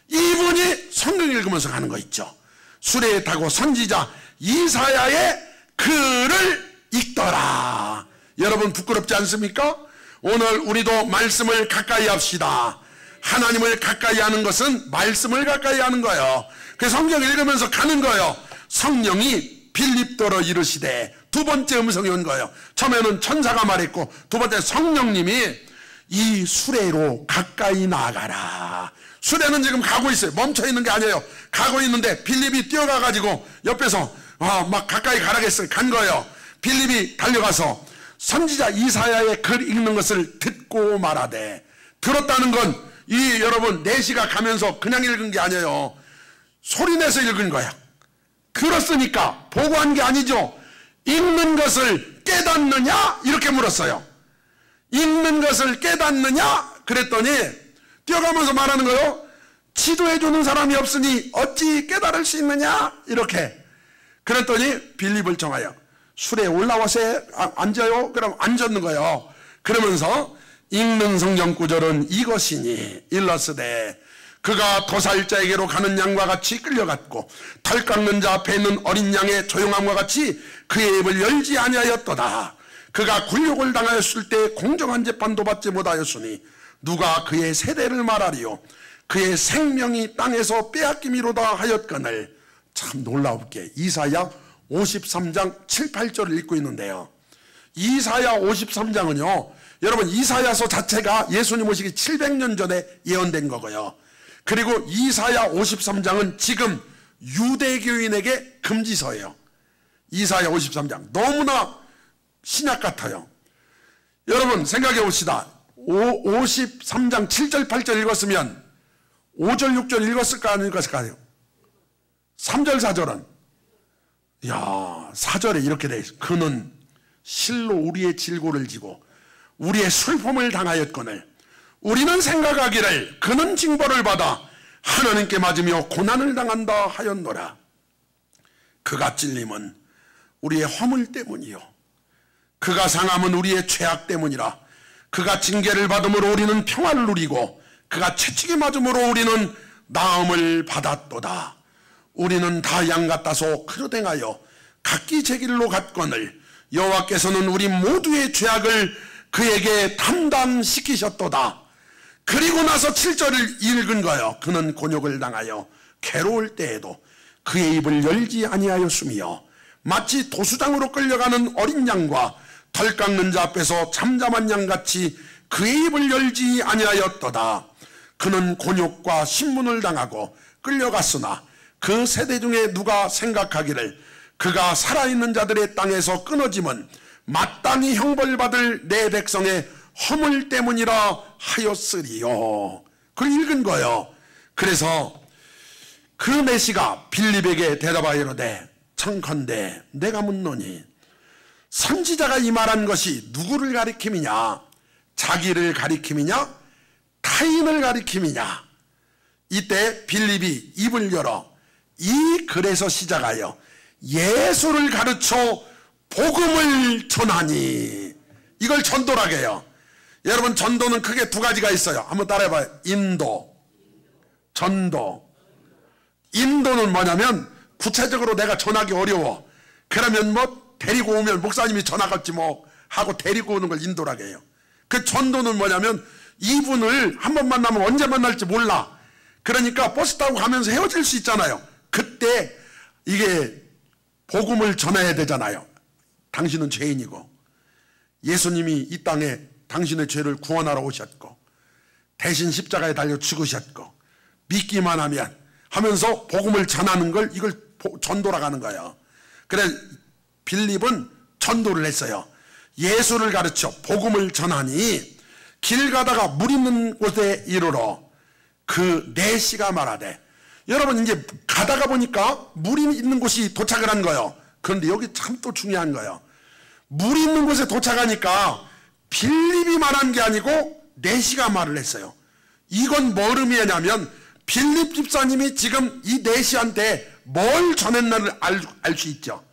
이분이 성경 읽으면서 가는 거 있죠. 수레에 타고 선지자 이사야의 글을 읽더라. 여러분 부끄럽지 않습니까? 오늘 우리도 말씀을 가까이 합시다. 하나님을 가까이 하는 것은 말씀을 가까이 하는 거예요. 그 성경 읽으면서 가는 거예요. 성령이 빌립더러 이르시되, 두 번째 음성이 온 거예요. 처음에는 천사가 말했고, 두 번째 성령님이 이 수레로 가까이 나가라. 수레는 지금 가고 있어요. 멈춰 있는 게 아니에요. 가고 있는데 빌립이 뛰어가가지고 옆에서 막 가까이 가라겠어요. 간 거예요. 빌립이 달려가서 선지자 이사야의 글 읽는 것을 듣고 말하되, 들었다는 건 이 여러분 4시가 가면서 그냥 읽은 게 아니에요. 소리내서 읽은 거야. 그렇으니까 보고한 게 아니죠. 읽는 것을 깨닫느냐? 이렇게 물었어요. 읽는 것을 깨닫느냐? 그랬더니 뛰어가면서 말하는 거요. 지도해주는 사람이 없으니 어찌 깨달을 수 있느냐? 이렇게. 그랬더니 빌립을 정하여 술에 올라와서 앉아요. 그럼 앉았는 거예요. 그러면서 읽는 성경 구절은 이것이니 일러스되 그가 도살자에게로 가는 양과 같이 끌려갔고 털 깎는 자 앞에 있는 어린 양의 조용함과 같이 그의 입을 열지 아니하였도다. 그가 굴욕을 당하였을 때 공정한 재판도 받지 못하였으니 누가 그의 세대를 말하리요. 그의 생명이 땅에서 빼앗김이로다 하였거늘. 참 놀라웠게 이사야 53장 7, 8절을 읽고 있는데요. 이사야 53장은요 여러분 이사야서 자체가 예수님 오시기 700년 전에 예언된 거고요. 그리고 이사야 53장은 지금 유대교인에게 금지서예요. 이사야 53장 너무나 신약 같아요. 여러분 생각해 봅시다. 53장 7절 8절 읽었으면 5절 6절 읽었을까 안 읽었을까요? 3절 4절은 야 4절에 이렇게 돼 있어. 그는 실로 우리의 질고를 지고 우리의 슬픔을 당하였거늘 우리는 생각하기를 그는 징벌을 받아 하나님께 맞으며 고난을 당한다 하였노라. 그가 찔림은 우리의 허물 때문이요 그가 상함은 우리의 죄악 때문이라. 그가 징계를 받음으로 우리는 평화를 누리고 그가 채찍에 맞음으로 우리는 나음을 받았도다. 우리는 다 양 같아서 그러댕하여 각기 제 길로 갔거늘 여호와께서는 우리 모두의 죄악을 그에게 담당시키셨도다. 그리고 나서 7절을 읽은 거예요. 그는 곤욕을 당하여 괴로울 때에도 그의 입을 열지 아니하였으며 마치 도수장으로 끌려가는 어린 양과 털 깎는 자 앞에서 잠잠한 양같이 그의 입을 열지 아니하였도다. 그는 곤욕과 신문을 당하고 끌려갔으나 그 세대 중에 누가 생각하기를 그가 살아있는 자들의 땅에서 끊어짐은 마땅히 형벌받을 내 백성의 허물 때문이라 하였으리요. 그걸 읽은 거예요. 그래서 그 메시가 빌립에게 대답하여 이르되 청컨대 내가 묻노니 선지자가 이 말한 것이 누구를 가리킴이냐? 자기를 가리킴이냐? 타인을 가리킴이냐? 이때 빌립이 입을 열어 이 글에서 시작하여 예수를 가르쳐 복음을 전하니. 이걸 전도라고 해요. 여러분 전도는 크게 두 가지가 있어요. 한번 따라해봐요. 인도, 전도. 인도는 뭐냐면 구체적으로 내가 전하기 어려워. 그러면 뭐 데리고 오면 목사님이 전하겠지 뭐 하고 데리고 오는 걸 인도라고 해요. 그 전도는 뭐냐면 이분을 한 번 만나면 언제 만날지 몰라. 그러니까 버스 타고 가면서 헤어질 수 있잖아요. 그때 이게 복음을 전해야 되잖아요. 당신은 죄인이고 예수님이 이 땅에 당신의 죄를 구원하러 오셨고 대신 십자가에 달려 죽으셨고 믿기만 하면 하면서 복음을 전하는 걸 이걸 전도라고 하는 거예요. 그래 빌립은 전도를 했어요. 예수를 가르쳐 복음을 전하니 길 가다가 물 있는 곳에 이르러 그 내시가 말하되. 여러분 이제 가다가 보니까 물이 있는 곳이 도착을 한 거예요. 그런데 여기 참 또 중요한 거예요. 물이 있는 곳에 도착하니까 빌립이 말한 게 아니고 내시가 말을 했어요. 이건 뭘 의미하냐면 빌립 집사님이 지금 이 내시한테 뭘 전했나를 알 수 있죠.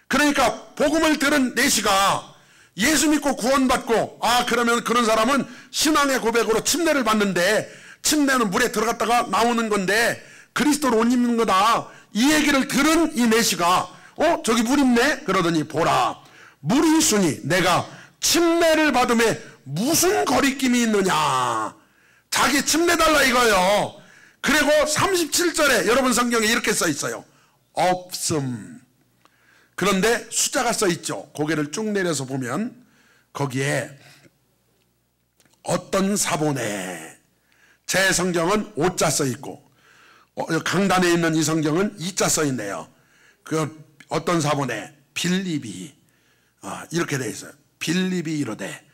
그러니까 복음을 들은 내시가 예수 믿고 구원받고 그러면 그런 사람은 신앙의 고백으로 침례를 받는데 침례는 물에 들어갔다가 나오는 건데 그리스도로 옷 입는 거다. 이 얘기를 들은 이 내시가 저기 물 있네? 그러더니 보라 물이 있으니 내가 침례를 받음에 무슨 거리낌이 있느냐. 자기 침례 달라 이거예요. 그리고 37절에 여러분 성경에 이렇게 써 있어요. 없음. 그런데 숫자가 써 있죠. 고개를 쭉 내려서 보면 거기에 어떤 사본에 제 성경은 5자 써 있고 강단에 있는 이 성경은 2자 써 있네요. 그 어떤 사본에 빌립이 이렇게 돼 있어요. 빌립이 이르되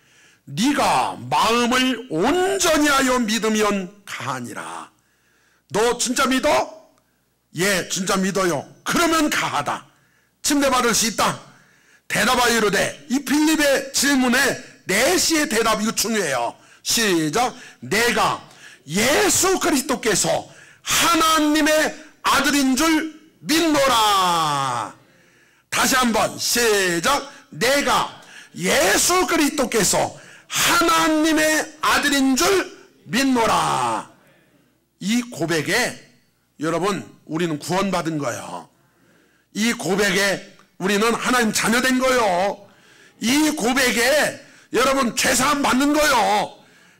네가 마음을 온전히 하여 믿으면 가하니라. 너 진짜 믿어? 예, 진짜 믿어요. 그러면 가하다. 침례받을 수 있다. 대답하여 이르되, 이 빌립의 질문에 내시의 대답, 이거 중요해요. 시작. 내가 예수 그리스도께서 하나님의 아들인 줄 믿노라. 다시 한번 시작. 내가 예수 그리스도께서 하나님의 아들인 줄 믿노라. 이 고백에 여러분 우리는 구원받은 거예요. 이 고백에 우리는 하나님 자녀된 거예요. 이 고백에 여러분 죄사함 받는 거예요.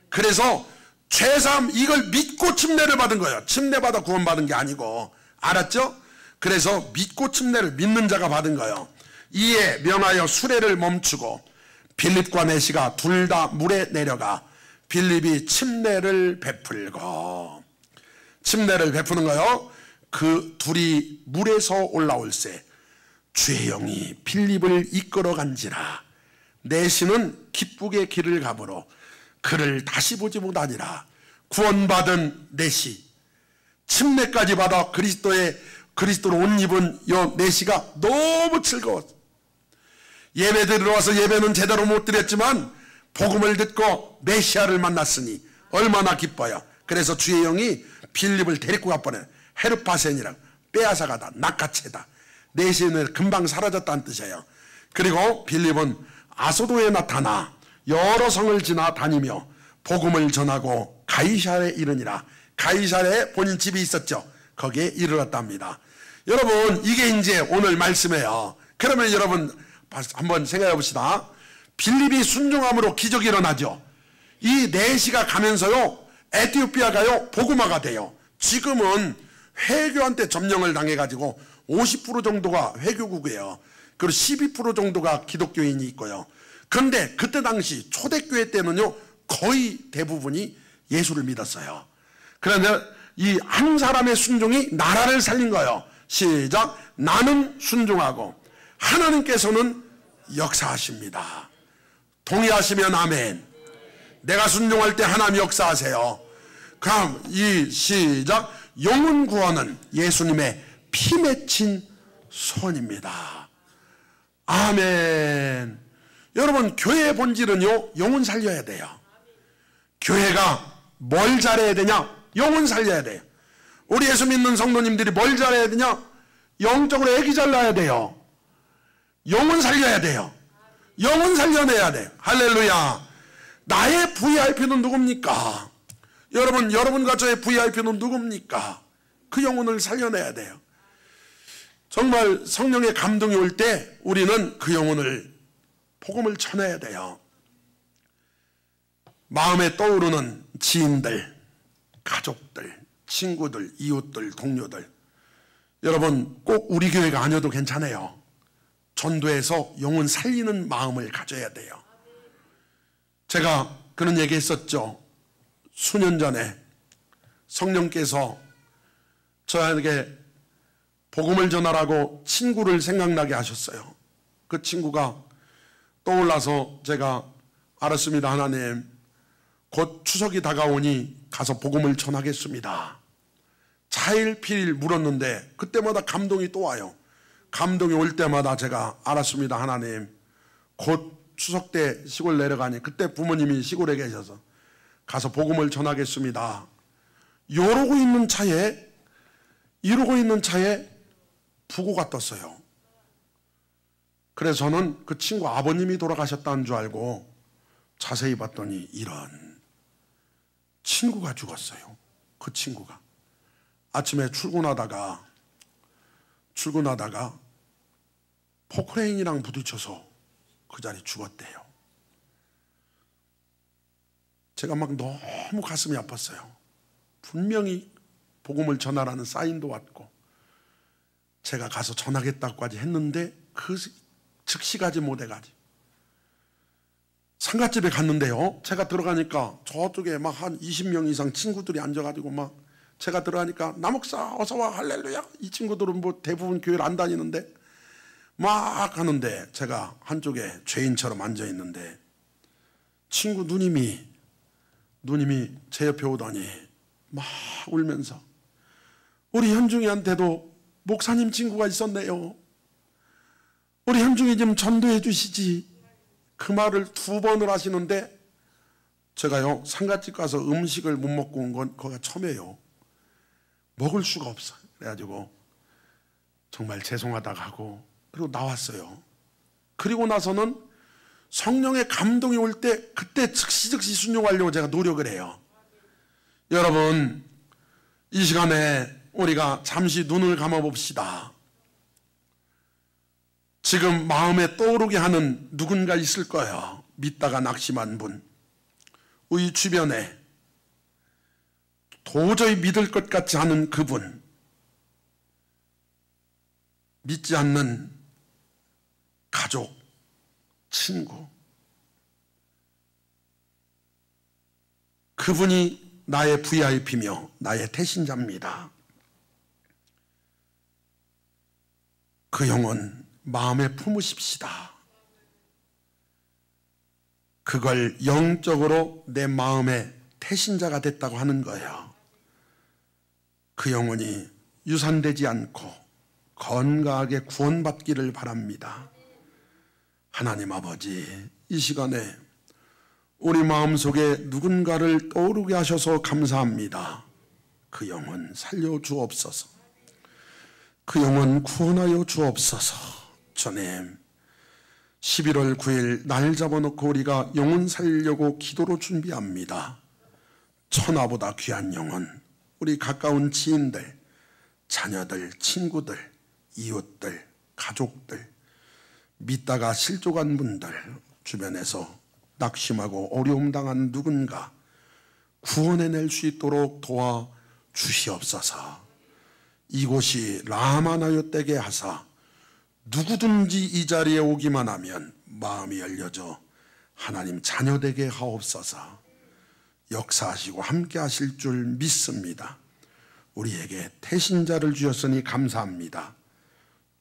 그래서 죄사함 이걸 믿고 침례를 받은 거예요. 침례받아 구원받은 게 아니고. 알았죠? 그래서 믿고 침례를 믿는 자가 받은 거예요. 이에 명하여 수레를 멈추고 빌립과 내시가 둘 다 물에 내려가 빌립이 침례를 베풀고, 침례를 베푸는 거요. 그 둘이 물에서 올라올새 주의 영이 빌립을 이끌어 간지라. 내시는 기쁘게 길을 가므로 그를 다시 보지 못하니라. 구원받은 내시, 침례까지 받아 그리스도로 옷 입은 요 내시가 너무 즐거웠어. 예배 드리러 와서 예배는 제대로 못 드렸지만 복음을 듣고 메시아를 만났으니 얼마나 기뻐요. 그래서 주의 영이 빌립을 데리고 가버려. 헤르파센이라고, 빼앗아가다, 낚아채다. 내시는 금방 사라졌다는 뜻이에요. 그리고 빌립은 아소도에 나타나 여러 성을 지나 다니며 복음을 전하고 가이사랴에 이르니라. 가이사랴에 본인 집이 있었죠. 거기에 이르렀답니다. 여러분, 이게 이제 오늘 말씀이에요. 그러면 여러분 한번 생각해 봅시다. 빌립이 순종함으로 기적이 일어나죠. 이 내시가 가면서요, 에티오피아가요 복음화가 돼요. 지금은 회교한테 점령을 당해가지고 50% 정도가 회교국이에요. 그리고 12% 정도가 기독교인이 있고요. 그런데 그때 당시 초대교회 때는요 거의 대부분이 예수를 믿었어요. 그런데 이 한 사람의 순종이 나라를 살린 거예요. 시작. 나는 순종하고 하나님께서는 역사하십니다. 동의하시면 아멘. 내가 순종할 때 하나님 역사하세요. 그럼 이 시작. 영혼 구원은 예수님의 피 맺힌 손입니다. 아멘. 여러분, 교회의 본질은요 영혼 살려야 돼요. 교회가 뭘 잘해야 되냐? 영혼 살려야 돼요. 우리 예수 믿는 성도님들이 뭘 잘해야 되냐? 영적으로 애기 잘 낳아야 돼요. 영혼 살려야 돼요. 영혼 살려내야 돼요. 할렐루야. 나의 VIP는 누굽니까? 여러분과 저의 VIP는 누굽니까? 그 영혼을 살려내야 돼요. 정말 성령의 감동이 올 때 우리는 그 영혼을, 복음을 전해야 돼요. 마음에 떠오르는 지인들, 가족들, 친구들, 이웃들, 동료들, 여러분 꼭 우리 교회가 아니어도 괜찮아요. 전도해서 영혼 살리는 마음을 가져야 돼요. 제가 그런 얘기 했었죠. 수년 전에 성령께서 저에게 복음을 전하라고 친구를 생각나게 하셨어요. 그 친구가 떠올라서 제가 알았습니다. 하나님, 곧 추석이 다가오니 가서 복음을 전하겠습니다. 차일피일 물었는데 그때마다 감동이 또 와요. 감동이 올 때마다 제가 알았습니다. 하나님, 곧 추석 때 시골 내려가니, 그때 부모님이 시골에 계셔서 가서 복음을 전하겠습니다. 이러고 있는 차에 부고가 떴어요. 그래서 저는 그 친구 아버님이 돌아가셨다는 줄 알고 자세히 봤더니 이런, 친구가 죽었어요. 그 친구가 아침에 출근하다가 포크레인이랑 부딪혀서 그 자리에 죽었대요. 제가 막 너무 가슴이 아팠어요. 분명히 복음을 전하라는 사인도 왔고 제가 가서 전하겠다고까지 했는데 그 즉시 가지 못해가지고 상갓집에 갔는데요, 제가 들어가니까 저쪽에 막 한 20명 이상 친구들이 앉아가지고 막, 제가 들어가니까 남목사 어서와 할렐루야, 이 친구들은 뭐 대부분 교회를 안 다니는데 막 하는데 제가 한쪽에 죄인처럼 앉아있는데 친구 누님이 제 옆에 오더니 막 울면서 우리 현중이한테도 목사님 친구가 있었네요. 우리 현중이 좀 전도해 주시지. 그 말을 2번을 하시는데 제가요 상갓집 가서 음식을 못 먹고 온 건 거기가 처음이에요. 먹을 수가 없어요. 그래가지고 정말 죄송하다고 하고 그리고 나왔어요. 그리고 나서는 성령의 감동이 올 때 그때 즉시 순종하려고 제가 노력을 해요. 여러분, 이 시간에 우리가 잠시 눈을 감아 봅시다. 지금 마음에 떠오르게 하는 누군가 있을 거예요. 믿다가 낙심한 분, 우리 주변에 도저히 믿을 것 같지 않은 그분, 믿지 않는 가족, 친구, 그분이 나의 VIP며 나의 태신자입니다. 그 영혼 마음에 품으십시다. 그걸 영적으로 내 마음의 태신자가 됐다고 하는 거예요. 그 영혼이 유산되지 않고 건강하게 구원받기를 바랍니다. 하나님 아버지, 이 시간에 우리 마음속에 누군가를 떠오르게 하셔서 감사합니다. 그 영혼 살려주옵소서. 그 영혼 구원하여 주옵소서. 주님, 11월 9일 날 잡아놓고 우리가 영혼 살리려고 기도로 준비합니다. 천하보다 귀한 영혼, 우리 가까운 지인들, 자녀들, 친구들, 이웃들, 가족들, 믿다가 실족한 분들, 주변에서 낙심하고 어려움 당한 누군가 구원해낼 수 있도록 도와주시옵소서. 이곳이 라마나요 떼게 하사 누구든지 이 자리에 오기만 하면 마음이 열려져 하나님 자녀되게 하옵소서. 역사하시고 함께 하실 줄 믿습니다. 우리에게 태신자를 주셨으니 감사합니다.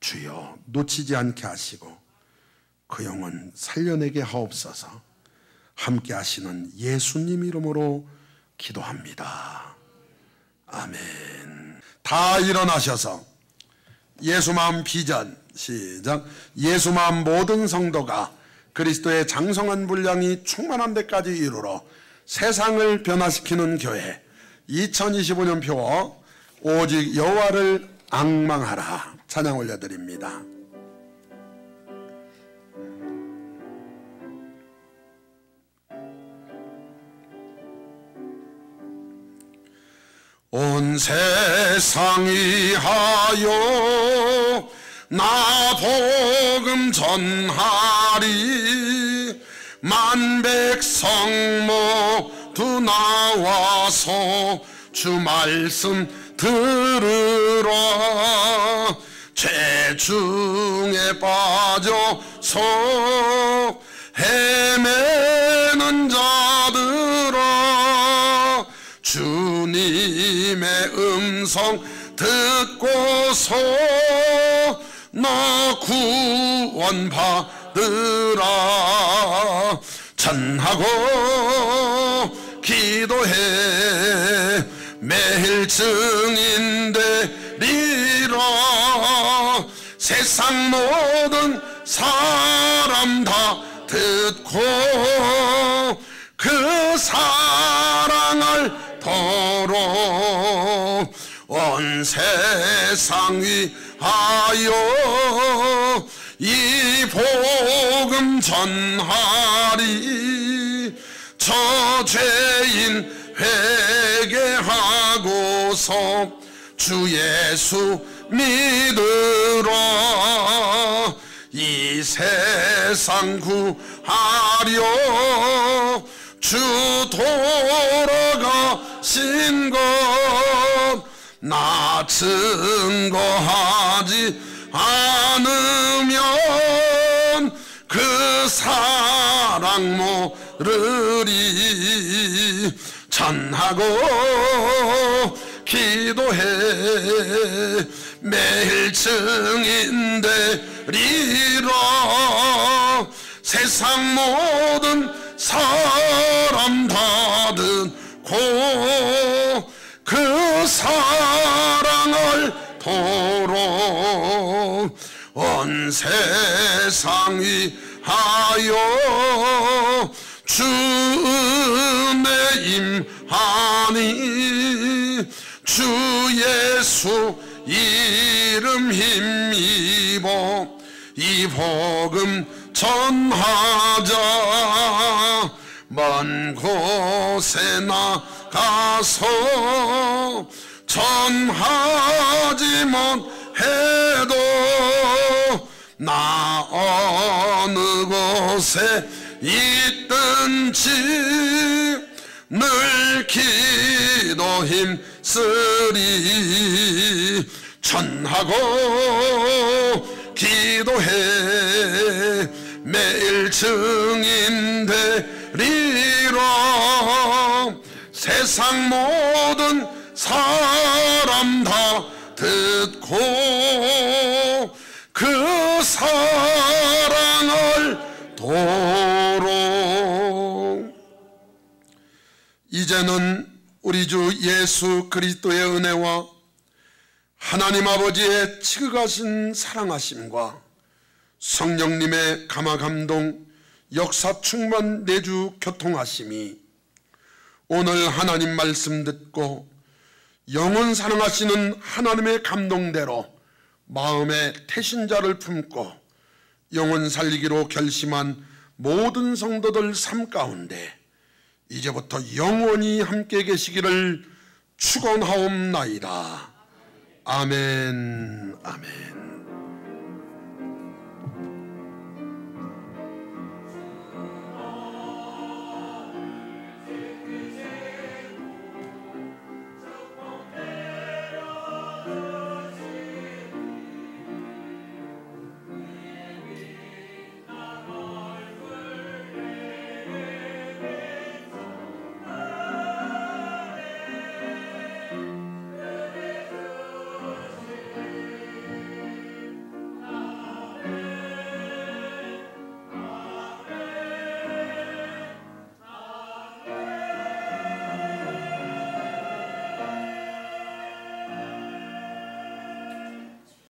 주여, 놓치지 않게 하시고 그 영혼 살려내게 하옵소서. 함께 하시는 예수님 이름으로 기도합니다. 아멘. 다 일어나셔서 예수마음 비전, 시작. 예수마음 모든 성도가 그리스도의 장성한 분량이 충만한 데까지 이르러 세상을 변화시키는 교회 2025년 표 오직 여호와를 앙망하라 찬양 올려드립니다. 온 세상이 하여 나 복음 전하리. 만 백성 모두 나와서 주 말씀 들으라. 죄 중에 빠져서 헤매는 자들아, 주님의 음성 듣고서 너 구원받으라. 전하고 기도해 매일 증인 되리라. 세상 모든 사람 다 듣고 그 사랑을 도록 온 세상 위하여 이 복음 전하리. 저 죄인 회개하고서 주 예수 믿으라. 이 세상 구하려 주 돌아가신 것 나 증거하지 않으면 그 사랑 모르리. 전하고 기도해 매일 증인 되리라. 세상 모든 사람 다 듣고 그 사랑을 도로 온 세상 위하여 주 은혜 임하니 주 예수 이름 힘입어 이 복음 전하자. 먼 곳에 나가서 전하지 못해도 나 어느 곳에 있든지 늘 기도 힘쓰리. 전하고 기도해 매일 증인 되리라. 세상 모든 사람 다 듣고 그 사랑을 도로. 이제는 우리 주 예수 그리스도의 은혜와 하나님 아버지의 지극하신 사랑하심과 성령님의 감화감동 역사 충만 내주 교통하심이 오늘 하나님 말씀 듣고 영혼 사랑하시는 하나님의 감동대로 마음의 태신자를 품고 영혼 살리기로 결심한 모든 성도들 삶 가운데 이제부터 영원히 함께 계시기를 축원하옵나이다. 아멘, 아멘.